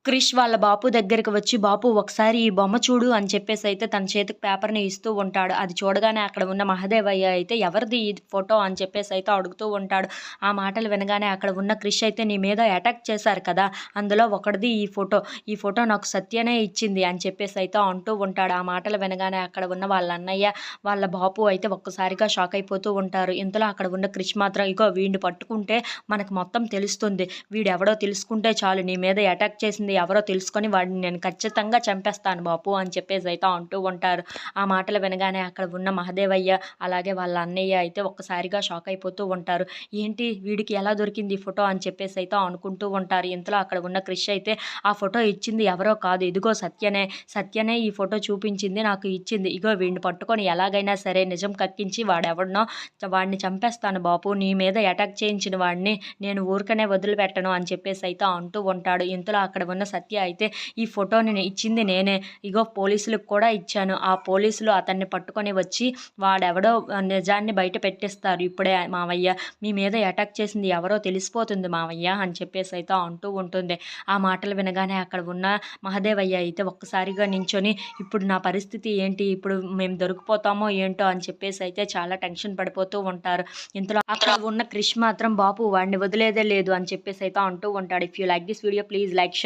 క్రిష్ వాళ్ళ బాపు దగ్గరికి వచ్చి, "బాపు ఒకసారి ఈ బొమ్మ చూడు" అని చెప్పేసైతే తన చేతికి పేపర్‌ని ఇస్తూ ఉంటాడు. అది చూడగానే అక్కడ ఉన్న మహదేవయ్య అయితే, "ఎవరిది ఈ ఫోటో" అని చెప్పేసైతే అడుగుతూ ఉంటాడు. ఆ మాటలు వినగానే అక్కడ ఉన్న క్రిష్ అయితే, "నీ మీద అటాక్ చేశారు కదా! అందులో ఒకడిది ఈ ఫోటో. ఈ ఫోటో నాకు సత్యనే ఇచ్చింది" అని చెప్పేసైతే అంటూ ఉంటాడు. ఆ మాటలు వినగానే అక్కడ ఉన్న వాళ్ళ అన్నయ్య, వాళ్ళ బాపు అయితే ఒక్కసారిగా షాక్ అయిపోతూ ఉంటారు. ఇంతలో అక్కడ ఉన్న క్రిష్ మాత్రం, "ఇగో వీడిని పట్టుకుంటే మనకు మొత్తం తెలుస్తుంది. వీడెవడో తెలుసుకుంటే చాలు, నీ మీద అటాక్ చేసింది ఎవరో తెలుసుకొని వాడిని నేను ఖచ్చితంగా చంపేస్తాను బాపు" అని చెప్పేసైతే అంటూ ఉంటారు. ఆ మాటలు వినగానే అక్కడ ఉన్న మహదేవయ్య, అలాగే వాళ్ళ అన్నయ్య అయితే ఒక్కసారిగా షాక్ అయిపోతూ ఉంటారు. ఏంటి వీడికి ఎలా దొరికింది ఈ ఫోటో అని చెప్పేసైతే అనుకుంటూ ఉంటారు. ఇంతలో అక్కడ ఉన్న క్రిష్ అయితే, "ఆ ఫోటో ఇచ్చింది ఎవరో కాదు, ఇదిగో సత్యనే. సత్యనే ఈ ఫోటో చూపించింది, నాకు ఇచ్చింది. ఇగో వీడిని పట్టుకొని ఎలాగైనా సరే నిజం కక్కించి వాడెవడినో వాడిని చంపేస్తాను బాపు. నీ మీద అటాక్ చేయించిన వాడిని నేను ఊరికనే వదిలిపెట్టను" అని చెప్పేసైతే అంటూ ఉంటాడు. ఇంతలో అక్కడ ఉన్న సత్య అయితే, "ఈ ఫోటోని ఇచ్చింది నేనే. ఇగో పోలీసులకు కూడా ఇచ్చాను. ఆ పోలీసులు అతన్ని పట్టుకొని వచ్చి వాడెవడో నిజాన్ని బయట పెట్టిస్తారు ఇప్పుడే మావయ్య. మీ మీద అటాక్ చేసింది ఎవరో తెలిసిపోతుంది మావయ్య" అని చెప్పేసైతే అంటూ ఉంటుంది. ఆ మాటలు వినగానే అక్కడ ఉన్న మహదేవయ్య అయితే ఒక్కసారిగా నించొని, "ఇప్పుడు నా పరిస్థితి ఏంటి? ఇప్పుడు మేము దొరికిపోతామో ఏంటో" అని చెప్పేసైతే చాలా టెన్షన్ పడిపోతూ ఉంటారు. ఇంతలో అక్కడ ఉన్న క్రిష్ మాత్రం, "బాపు వాడిని వదిలేదే లేదు" అని చెప్పేసైతే అంటూ ఉంటాడు. If you like this video please like, share